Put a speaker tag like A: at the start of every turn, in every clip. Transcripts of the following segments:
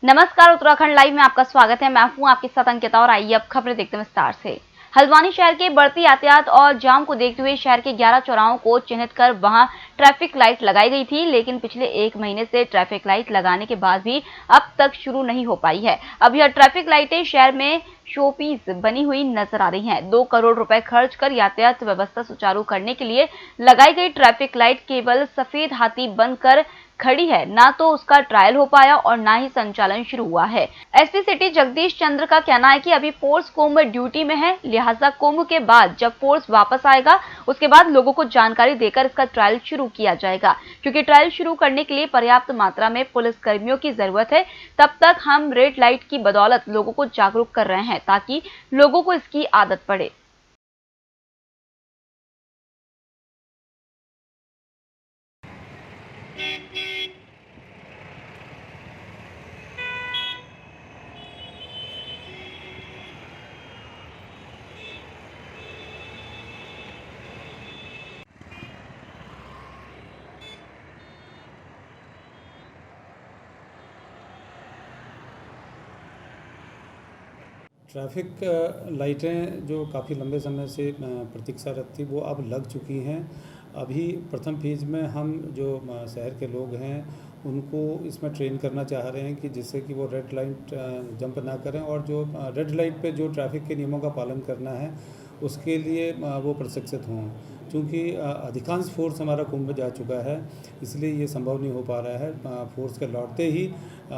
A: नमस्कार, उत्तराखंड लाइव में आपका स्वागत है। मैं हूं आपके साथ अंकिता और आइए अब खबरें देखते हैं विस्तार से। हल्द्वानी शहर के बढ़ती यातायात और जाम को देखते हुए शहर के 11 चौराहों को चिन्हित कर वहां ट्रैफिक लाइट लगाई गई थी, लेकिन पिछले 1 महीने से ट्रैफिक लाइट लगाने के बाद भी अब तक शुरू नहीं हो पाई है। अब यह ट्रैफिक लाइटें शहर में शोपीस बनी हुई नजर आ रही हैं। 2 करोड़ रुपए खर्च कर यातायात व्यवस्था सुचारू करने के लिए लगाई गई ट्रैफिक लाइट केवल सफेद हाथी बनकर खड़ी है, ना तो उसका ट्रायल हो पाया और ना ही संचालन शुरू हुआ है। एसपी सिटी जगदीश चंद्र का कहना है कि अभी फोर्स कुंभ ड्यूटी में है, लिहाजा कुंभ के बाद जब फोर्स वापस आएगा उसके बाद लोगों को जानकारी देकर इसका ट्रायल शुरू किया जाएगा, क्योंकि ट्रायल शुरू करने के लिए पर्याप्त मात्रा में पुलिस कर्मियों की जरूरत है। तब तक हम रेड लाइट की बदौलत लोगों को जागरूक कर रहे हैं ताकि लोगों को इसकी आदत पड़े।
B: ट्रैफिक लाइटें जो काफ़ी लंबे समय से प्रतीक्षारत थी वो अब लग चुकी हैं। अभी प्रथम फेज में हम जो शहर के लोग हैं उनको इसमें ट्रेन करना चाह रहे हैं कि जिससे कि वो रेड लाइट जंप ना करें और जो रेड लाइट पे जो ट्रैफिक के नियमों का पालन करना है उसके लिए वो प्रशिक्षित हों। क्योंकि अधिकांश फोर्स हमारा कुंभ जा चुका है, इसलिए ये संभव नहीं हो पा रहा है। फोर्स के लौटते ही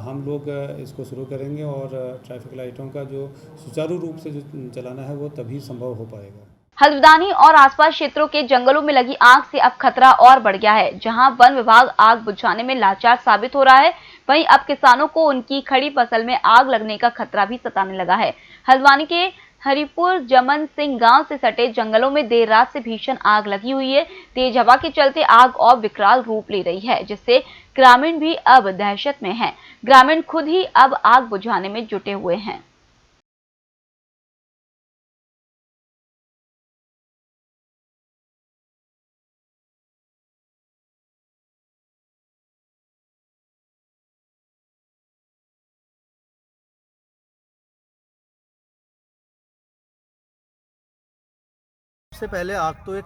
B: हम लोग इसको शुरू करेंगे और ट्रैफिक लाइटों का जो सुचारू रूप से जो चलाना है वो तभी संभव हो पाएगा।
A: हल्द्वानी और आसपास क्षेत्रों के जंगलों में लगी आग से अब खतरा और बढ़ गया है। जहां वन विभाग आग बुझाने में लाचार साबित हो रहा है, वहीं अब किसानों को उनकी खड़ी फसल में आग लगने का खतरा भी सताने लगा है। हल्द्वानी के हरिपुर जमन सिंह गांव से सटे जंगलों में देर रात से भीषण आग लगी हुई है। तेज हवा के चलते आग और विकराल रूप ले रही है, जिससे ग्रामीण भी अब दहशत में हैं। ग्रामीण खुद ही अब आग बुझाने में जुटे हुए हैं।
C: सबसे पहले आग तो एक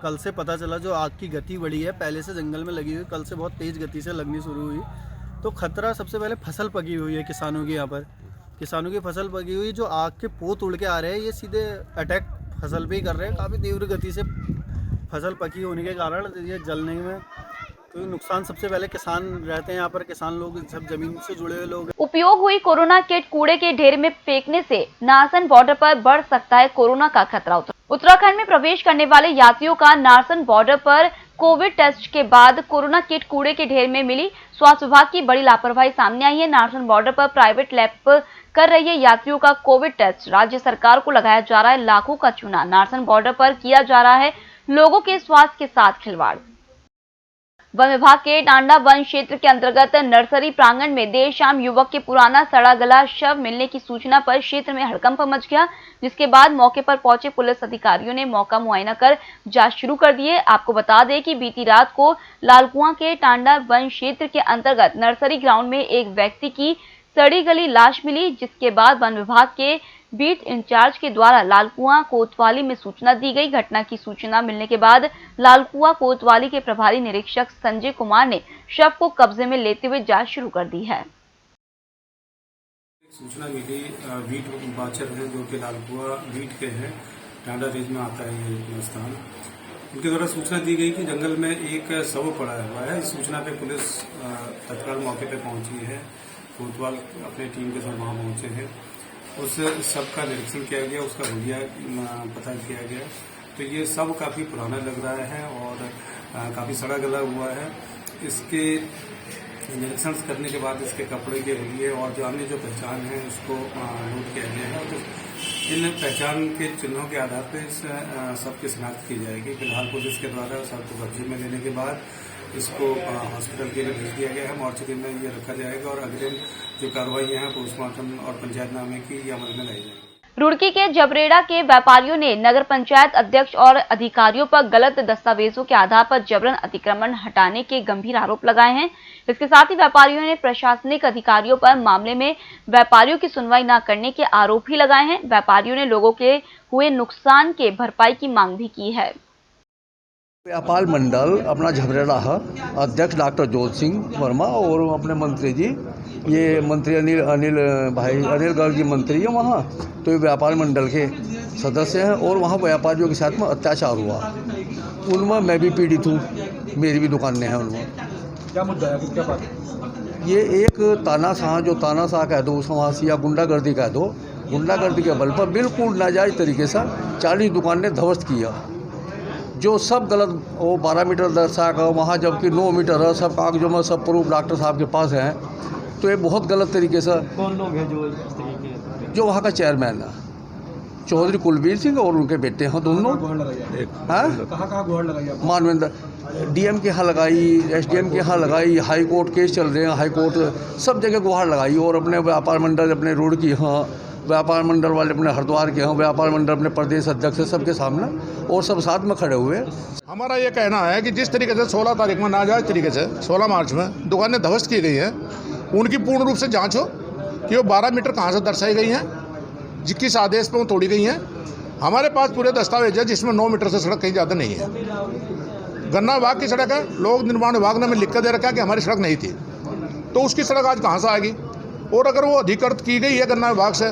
C: कल से पता चला, जो आग की गति बढ़ी है। पहले से जंगल में लगी हुई, कल से बहुत तेज़ गति से लगनी शुरू हुई। तो खतरा सबसे पहले फसल पकी हुई है किसानों की। यहाँ पर किसानों की फसल पकी हुई, जो आग के पोत उड़ के आ रहे हैं, ये सीधे अटैक फसल पे ही कर रहे हैं। काफ़ी तीव्र गति से फसल पकी होने के कारण ये जलने में तो नुकसान सबसे पहले किसान रहते हैं। यहाँ पर किसान लोग, सब जमीन से जुड़े हुए लोग।
A: उपयोग हुई कोरोना किट कूड़े के ढेर में फेंकने से नारसन बॉर्डर पर बढ़ सकता है कोरोना का खतरा। उत्तराखंड में प्रवेश करने वाले यात्रियों का नारसन बॉर्डर पर कोविड टेस्ट के बाद कोरोना किट कूड़े के ढेर में मिली। स्वास्थ्य विभाग की बड़ी लापरवाही सामने आई है। नारसन बॉर्डर पर प्राइवेट लैब कर रही है यात्रियों का कोविड टेस्ट। राज्य सरकार को लगाया जा रहा है लाखों का चूना। नारसन बॉर्डर पर किया जा रहा है लोगों के स्वास्थ्य के साथ खिलवाड़। वन विभाग के टांडा वन क्षेत्र के अंतर्गत नर्सरी प्रांगण में देर शाम युवक के पुराना सड़ा गला शव मिलने की सूचना पर क्षेत्र में हड़कंप मच गया, जिसके बाद मौके पर पहुंचे पुलिस अधिकारियों ने मौका मुआयना कर जांच शुरू कर दी है। आपको बता दें कि बीती रात को लालकुआं के टांडा वन क्षेत्र के अंतर्गत नर्सरी ग्राउंड में एक व्यक्ति की सड़ी गली लाश मिली, जिसके बाद वन विभाग के बीट इंचार्ज के द्वारा लालकुआं कोतवाली में सूचना दी गई। घटना की सूचना मिलने के बाद लालकुआं कोतवाली के प्रभारी निरीक्षक संजय कुमार ने शव को कब्जे में लेते हुए जांच शुरू कर दी है।
B: सूचना मिली, बीट बाचर है जो कि लालकुआं बीट के हैं, टांडा रेंज में आता है ये स्थान। उनके द्वारा सूचना दी गई कि जंगल में एक शव पड़ा हुआ है। इस सूचना पे पुलिस तत्काल मौके पे पहुंची है। कोतवाल अपने टीम के साथ वहां पहुंचे हैं। उस शव का निरीक्षण किया गया, उसका हुलिया पता किया गया। तो ये शव काफी पुराना लग रहा है और काफी सड़ा गला हुआ है। इसके निरीक्षण करने के बाद इसके कपड़े के हुलिये और जो अन्य जो पहचान है उसको नोट किया गया है। तो इन पहचान के चिन्हों के आधार पर इस शव की शिनाख्त की जाएगी। फिलहाल पुलिस के द्वारा शव को कब्जे में लेने के बाद इसको हॉस्पिटल के लिए भेज दिया गया है। मॉर्चरी में ये रखा जाएगा और अग्रिम जो कार्रवाई है पोस्टमार्टम और पंचायतनामे की ये अमल में लाई जाएगी।
A: रुड़की के जबरेड़ा के व्यापारियों ने नगर पंचायत अध्यक्ष और अधिकारियों पर गलत दस्तावेजों के आधार पर जबरन अतिक्रमण हटाने के गंभीर आरोप लगाए हैं। इसके साथ ही व्यापारियों ने प्रशासनिक अधिकारियों पर मामले में व्यापारियों की सुनवाई न करने के आरोप भी लगाए हैं। व्यापारियों ने लोगों के हुए नुकसान के भरपाई की मांग भी की है।
D: व्यापार मंडल अपना झबरेड़ा है, अध्यक्ष डॉक्टर जोत सिंह वर्मा और अपने मंत्री जी, ये मंत्री अनिल गर्ग जी मंत्री है वहाँ, तो ये व्यापार मंडल के सदस्य हैं और वहाँ व्यापारियों के साथ में अत्याचार हुआ। उनमें मैं भी पीड़ित हूँ, मेरी भी दुकानें हैं उनमें।
E: क्या मुद्दा है, क्या बात?
D: ये एक तानाशाह, जो तानाशाह कह दो समासी या गुंडागर्दी कह दो, गुंडागर्दी के बल पर बिल्कुल नाजायज़ तरीके से 40 दुकानें ध्वस्त किया, जो सब गलत। वो 12 मीटर दर्शा का वहाँ, जबकि 9 मीटर है। सब कागजों में सब प्रूफ डॉक्टर साहब के पास हैं। तो ये बहुत गलत तरीके से।
E: कौन लोग हैं जो इस तरीके?
D: जो वहाँ का चेयरमैन है चौधरी कुलबीर सिंह और उनके बेटे हैं दोनों।
E: कहाँ गुहार लगाई?
D: मानवेंद्र डीएम के यहाँ लगाई, एसडीएम के यहाँ लगाई, हाई कोर्ट केस चल रहे हैं, हाई कोर्ट सब जगह गुहार लगाई। और अपने व्यापार मंडल अपने रोड की यहाँ, व्यापार मंडल वाले अपने हरिद्वार के यहाँ, व्यापार मंडल अपने प्रदेश अध्यक्ष सबके सामने और सब साथ में खड़े हुए।
F: हमारा ये कहना है कि जिस तरीके से 16 तारीख में नाजायज़ तरीके से 16 मार्च में दुकानें ध्वस्त की गई हैं, उनकी पूर्ण रूप से जांच हो कि वो 12 मीटर कहाँ से दर्शाई गई हैं, किस आदेश पर वो तोड़ी गई हैं। हमारे पास पूरे दस्तावेज है जिसमें 9 मीटर से सड़क कहीं ज़्यादा नहीं है। गन्ना विभाग की सड़क है, लोक निर्माण विभाग ने हमें लिख कर दे रखा है कि हमारी सड़क नहीं थी, तो उसकी सड़क आज कहाँ से आएगी? और अगर वो अधिकृत की गई है गन्ना विभाग से,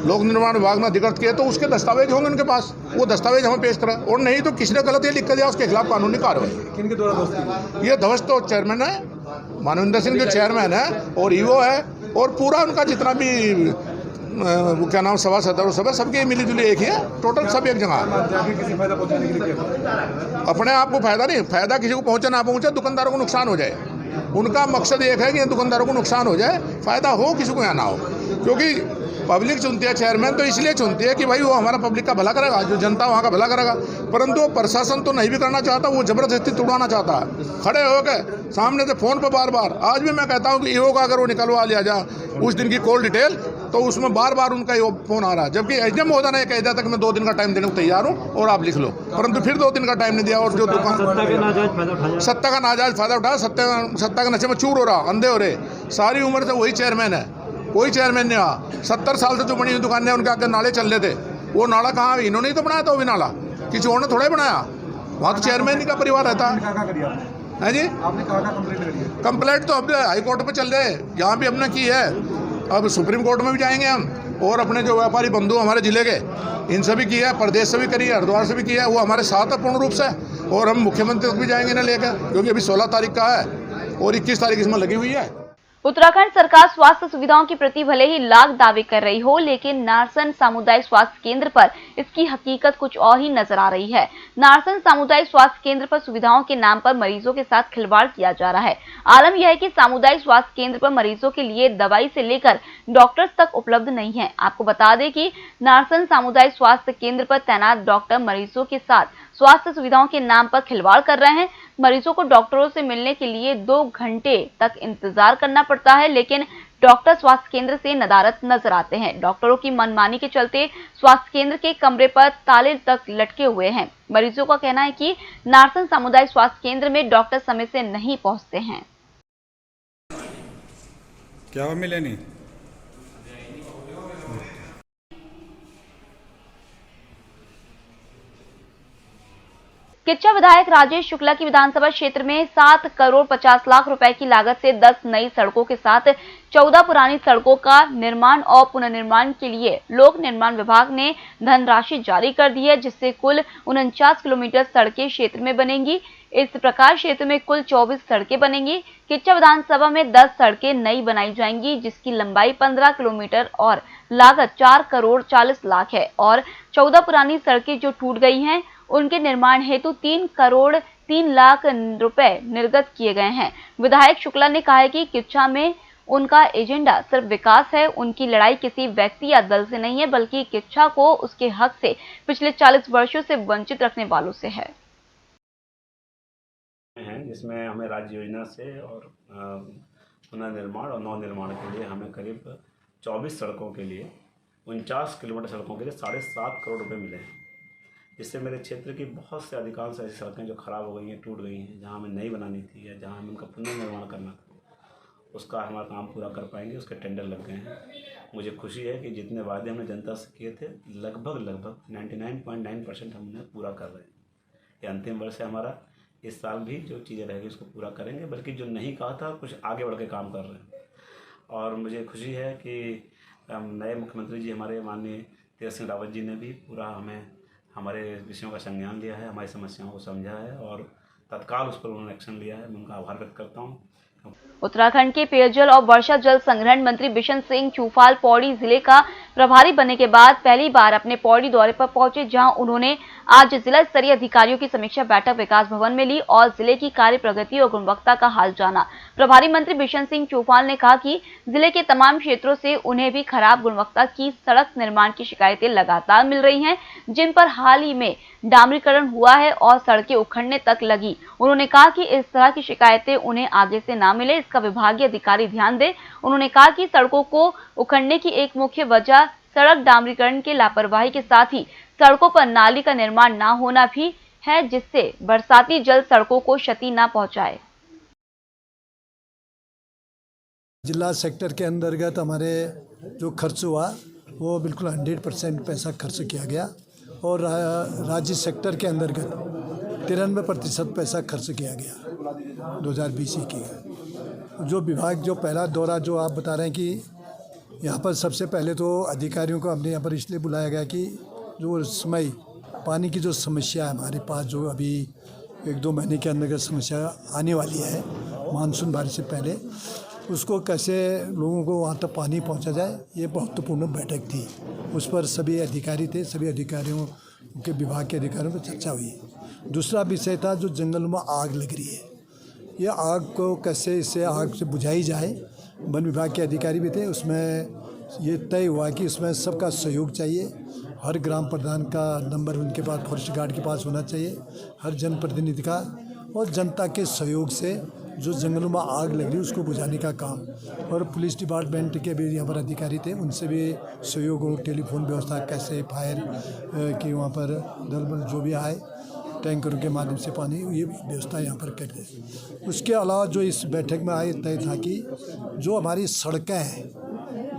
F: लोक निर्माण विभाग ने अधिकृत किया, तो उसके दस्तावेज होंगे उनके पास, वो दस्तावेज हमें पेश करें। और नहीं तो किसी ने गलत ये लिख कर दिया, उसके खिलाफ कानूनी कार्रवाई।
E: किनके द्वारा दोस्ती?
F: ये ध्वस्त तो चेयरमैन है, मानवेंद्र सिंह जो चेयरमैन है, और ईओ है, और पूरा उनका जितना भी वो क्या नाम सभा सदस्य सब है, सबके मिली जुली एक ही है, टोटल सब एक जगह है।
E: किसी फायदा पहुंचाने के लिए क्या?
F: अपने आप को फायदा नहीं, फायदा किसी को पहुंचे ना पहुंचे, दुकानदारों को नुकसान हो जाए। उनका मकसद एक है कि दुकानदारों को नुकसान हो जाए, फायदा हो किसी को या ना हो। क्योंकि पब्लिक चुनती है चेयरमैन, तो इसलिए चुनती है कि भाई वो हमारा पब्लिक का भला करेगा, जो जनता वहाँ का भला करेगा। परंतु वो प्रशासन तो नहीं भी करना चाहता, वो जबरदस्ती तोड़वाना चाहता है। खड़े होकर सामने से फ़ोन पर बार बार, आज भी मैं कहता हूँ कि ईओ का अगर वो निकलवा लिया जाए उस दिन की कॉल डिटेल, तो उसमें बार बार उनका ये फ़ोन आ रहा है। जबकि एसडीएम महोदय ने कह दिया था कि मैं 2 दिन का टाइम देने को तैयार हूँ और आप लिख लो, परंतु फिर 2 दिन का टाइम नहीं दिया। और जो दुकान सत्ता का नाजायज़ फायदा उठाया, सत्ता के नशे में चूर हो रहा, अंधे हो रहे। सारी उम्र से वही चेयरमैन है, कोई चेयरमैन नहीं आया। 70 साल से जो बनी हुई दुकानें, उनके आगे नाले चल रहे थे, वो नाला कहाँ? इन्होंने ही तो बनाया था, वो भी नाला किसी और ने थोड़ा ही बनाया। वहाँ तो चेयरमैन ही का परिवार रहता है जी।
E: आपने कहाँ कंप्लेंट करी है?
F: कंप्लेंट तो अब हाई कोर्ट पे चल रहे हैं, यहाँ भी हमने की है, अब सुप्रीम कोर्ट में भी जाएंगे हम। और अपने जो व्यापारी बंधु हमारे जिले के, इनसे भी किया है, प्रदेश से भी करी है, हरिद्वार से भी किया है, वो हमारे साथ है पूर्ण रूप से। और हम मुख्यमंत्री तक भी जाएंगे ना लेकर, क्योंकि अभी 16 तारीख का है और 21 तारीख इसमें लगी हुई है।
A: उत्तराखंड सरकार स्वास्थ्य सुविधाओं के प्रति भले ही लाख दावे कर रही हो, लेकिन नारसन सामुदायिक स्वास्थ्य केंद्र पर इसकी हकीकत कुछ और ही नजर आ रही है। नारसन सामुदायिक स्वास्थ्य केंद्र पर सुविधाओं के नाम पर मरीजों के साथ खिलवाड़ किया जा रहा है। आलम यह है कि सामुदायिक स्वास्थ्य केंद्र पर मरीजों के लिए दवाई से लेकर डॉक्टर्स तक उपलब्ध नहीं है। आपको बता दें कि नारसन सामुदायिक स्वास्थ्य केंद्र पर तैनात डॉक्टर मरीजों के साथ स्वास्थ्य सुविधाओं के नाम पर खिलवाड़ कर रहे हैं। मरीजों को डॉक्टरों से मिलने के लिए 2 घंटे तक इंतजार करना पड़ता है, लेकिन डॉक्टर स्वास्थ्य केंद्र से नदारद नजर आते हैं। डॉक्टरों की मनमानी के चलते स्वास्थ्य केंद्र के कमरे पर ताले तक लटके हुए हैं। मरीजों का कहना है कि नारसन सामुदायिक स्वास्थ्य केंद्र में डॉक्टर समय से नहीं पहुंचते हैं।
G: क्या वो मिले नहीं?
A: किच्चा विधायक राजेश शुक्ला की विधानसभा क्षेत्र में 7 करोड़ 50 लाख रुपए की लागत से 10 नई सड़कों के साथ 14 पुरानी सड़कों का निर्माण और पुनर्निर्माण के लिए लोक निर्माण विभाग ने धनराशि जारी कर दी है, जिससे कुल 49 किलोमीटर सड़कें क्षेत्र में बनेंगी। इस प्रकार क्षेत्र में कुल 24 सड़कें बनेंगी। किच्चा विधानसभा में 10 सड़कें नई बनाई जाएंगी, जिसकी लंबाई 15 किलोमीटर और लागत 4 करोड़ 40 लाख है। और 14 पुरानी सड़कें जो टूट गई हैं, उनके निर्माण हेतु 3 करोड़ 3 लाख रुपए निर्गत किए गए हैं। विधायक शुक्ला ने कहा है कि किच्चा में उनका एजेंडा सिर्फ विकास है। उनकी लड़ाई किसी व्यक्ति या दल से नहीं है, बल्कि किच्चा को उसके हक से पिछले 40 वर्षों से वंचित रखने वालों से है।
H: जिसमें हमें राज्य योजना से और पुनर्निर्माण और नव निर्माण के लिए हमें करीब 24 सड़कों के लिए 49 किलोमीटर सड़कों के लिए 7.5 करोड़ रुपए मिले हैं, जिससे मेरे क्षेत्र की बहुत से अधिकांश ऐसी सड़कें जो ख़राब हो गई हैं, टूट गई हैं, जहाँ हमें नई बनानी थी या जहाँ हमें उनका पुनर्निर्माण करना था, उसका हमारा काम पूरा कर पाएंगे। उसके टेंडर लग गए हैं। मुझे खुशी है कि जितने वादे हमने जनता से किए थे लगभग 99.9% हम उन्हें पूरा कर रहे हैं। ये अंतिम वर्ष है हमारा। इस साल भी जो चीज़ें रहेगी उसको पूरा करेंगे, बल्कि जो नहीं कहा था कुछ आगे बढ़ के काम कर रहे हैं। और मुझे खुशी है कि नए मुख्यमंत्री जी हमारे माननीय तीरथ सिंह रावत जी ने भी पूरा हमें हमारे विषयों का संज्ञान लिया है, हमारी समस्याओं को समझा है और तत्काल उस पर उन्होंने एक्शन लिया है। मैं उनका आभार व्यक्त करता हूँ।
A: उत्तराखंड के पेयजल और वर्षा जल संग्रहण मंत्री बिशन सिंह चूफाल पौड़ी जिले का प्रभारी बनने के बाद पहली बार अपने पौड़ी दौरे पर पहुंचे, जहां उन्होंने आज जिला स्तरीय अधिकारियों की समीक्षा बैठक विकास भवन में ली और जिले की कार्य प्रगति और गुणवत्ता का हाल जाना। प्रभारी मंत्री बिशन सिंह चूफाल ने कहा कि जिले के तमाम क्षेत्रों से उन्हें भी खराब गुणवत्ता की सड़क निर्माण की शिकायतें लगातार मिल रही हैं, जिन पर हाल ही में डामरीकरण हुआ है और सड़कें उखड़ने तक लगी। उन्होंने कहा कि इस तरह की शिकायतें उन्हें आगे से ना मिले, इसका विभागीय अधिकारी ध्यान दे। उन्होंने कहा कि सड़कों को उखड़ने की एक मुख्य वजह सड़क डामरीकरण के लापरवाही के साथ ही सड़कों पर नाली का निर्माण ना होना भी है, जिससे बरसाती जल सड़कों को क्षति ना पहुंचाए।
G: जिला सेक्टर के अंतर्गत हमारे जो खर्च हुआ वो बिल्कुल 100% पैसा खर्च किया गया और राज्य सेक्टर के अंतर्गत 93% पैसा खर्च किया गया 2020-21। जो विभाग जो पहला दौरा जो आप बता रहे हैं कि यहाँ पर सबसे पहले तो अधिकारियों को हमने यहाँ पर इसलिए बुलाया गया कि जो समय पानी की जो समस्या है हमारे पास, जो अभी 1-2 महीने के अंदर समस्या आने वाली है मानसून बारिश से पहले, उसको कैसे लोगों को वहाँ तक पानी पहुँचा जाए, ये महत्वपूर्ण बैठक थी। उस पर सभी अधिकारी थे, सभी अधिकारियों के विभाग के अधिकारियों पर चर्चा हुई। दूसरा विषय था जो जंगल में आग लग रही है, ये आग को कैसे इससे आग से बुझाई जाए। वन विभाग के अधिकारी भी थे, उसमें ये तय हुआ कि उसमें सबका सहयोग चाहिए। हर ग्राम प्रधान का नंबर उनके पास, फॉरेस्ट गार्ड के पास होना चाहिए, हर जनप्रतिनिधि का, और जनता के सहयोग से जो जंगलों में आग लग रही है उसको बुझाने का काम। और पुलिस डिपार्टमेंट के भी यहाँ पर अधिकारी थे, उनसे भी सहयोग हो, टेलीफोन व्यवस्था कैसे, फायर की वहाँ पर दल बल जो भी आए, टैंकरों के माध्यम से पानी, ये व्यवस्था यहाँ पर करते हैं। उसके अलावा जो इस बैठक में आए तय था कि जो हमारी सड़कें हैं,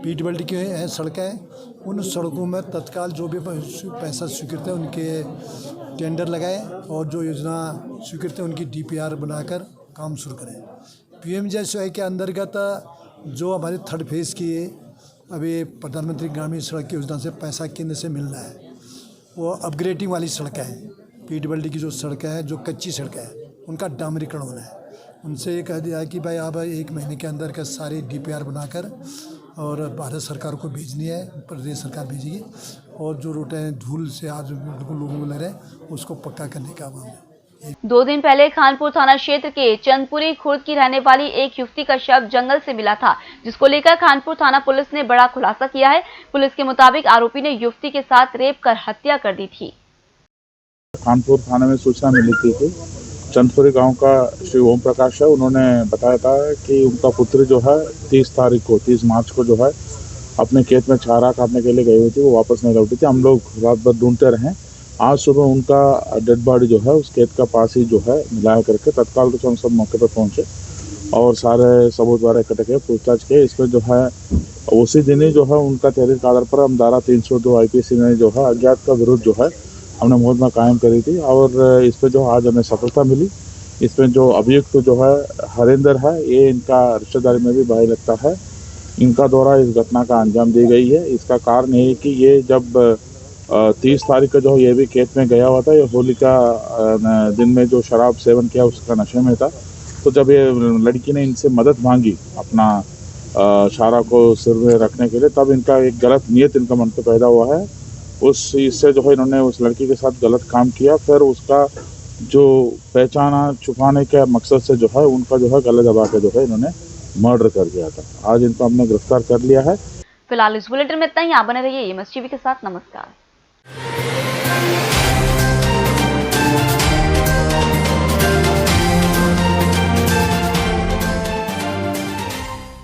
G: पीडब्ल्यूडी की हैं सड़कें, उन सड़कों में तत्काल जो भी पैसा स्वीकृत है उनके टेंडर लगाए और जो योजना स्वीकृत है उनकी DPR बनाकर काम शुरू करें। PMJSY के अंतर्गत जो हमारे 3rd फेज़ की अभी प्रधानमंत्री ग्रामीण सड़क योजना से पैसा केंद्र से मिल रहा है, वो अपग्रेडिंग वाली सड़कें हैं। पीडब्ल्यूडी की जो सड़कें हैं, जो कच्ची सड़कें हैं, उनका डामरीकरण होना है। उनसे ये कह दिया है कि भाई आप 1 महीने के अंदर का सारी DPR बनाकर और भारत सरकार को भेजनी है, प्रदेश सरकार भेजेगी, और जो रोटें धूल से आज बिल्कुल लोगों को लग रहे हैं उसको पक्का करने का काम है।
A: 2 दिन पहले खानपुर थाना क्षेत्र के चंदपुरी खुर्द की रहने वाली एक युवती का शव जंगल से मिला था, जिसको लेकर खानपुर थाना पुलिस ने बड़ा खुलासा किया है। पुलिस के मुताबिक आरोपी ने युवती के साथ रेप कर हत्या कर दी थी।
I: खानपुर थाने में सूचना मिली थी, चंदपुरी गांव का श्री ओम प्रकाश है, उन्होंने बताया था कि उनका पुत्र जो है 30 मार्च को जो है अपने खेत में चारा काटने के लिए गई हुई थी, वो वापस नहीं लौटी थी। हम लोग रात भर ढूंढते रहे। आज सुबह उनका डेड बॉडी जो है उस खेत का पास ही जो है मिलाया करके तत्काल रूप से हम सब मौके पर पहुंचे और सारे सबूत द्वारा इकट्ठे किए, पूछताछ किए। इसमें जो है उसी दिन ही जो है उनका तहरीर के आधार पर हम धारा 302 IPC में जो है अज्ञात का विरुद्ध जो है हमने मुकदमा कायम करी थी और इस पर जो आज हमें सफलता मिली। इसमें जो अभियुक्त जो है हरिंदर है, ये इनका रिश्तेदारी में भी भाई लगता है, इनका द्वारा इस घटना का अंजाम दी गई है। इसका कारण ये है कि ये जब 30 तारीख को जो ये भी खेत में गया हुआ था, ये होली का दिन में जो शराब सेवन किया उसका नशे में था, तो जब ये लड़की ने इनसे मदद मांगी अपना शारा को सिर में रखने के लिए, तब इनका एक गलत नियत इनका मन पे पैदा हुआ है। उस इससे जो है इन्होंने उस लड़की के साथ गलत काम किया, फिर उसका जो पहचाना छुपाने के मकसद से जो है उनका जो है गले दबा के जो है इन्होंने मर्डर कर दिया था। आज इनको हमने गिरफ्तार कर लिया है।
A: फिलहाल इस बुलेटिन में इतना ही। आप बने रहिए EMS TV के साथ। नमस्कार।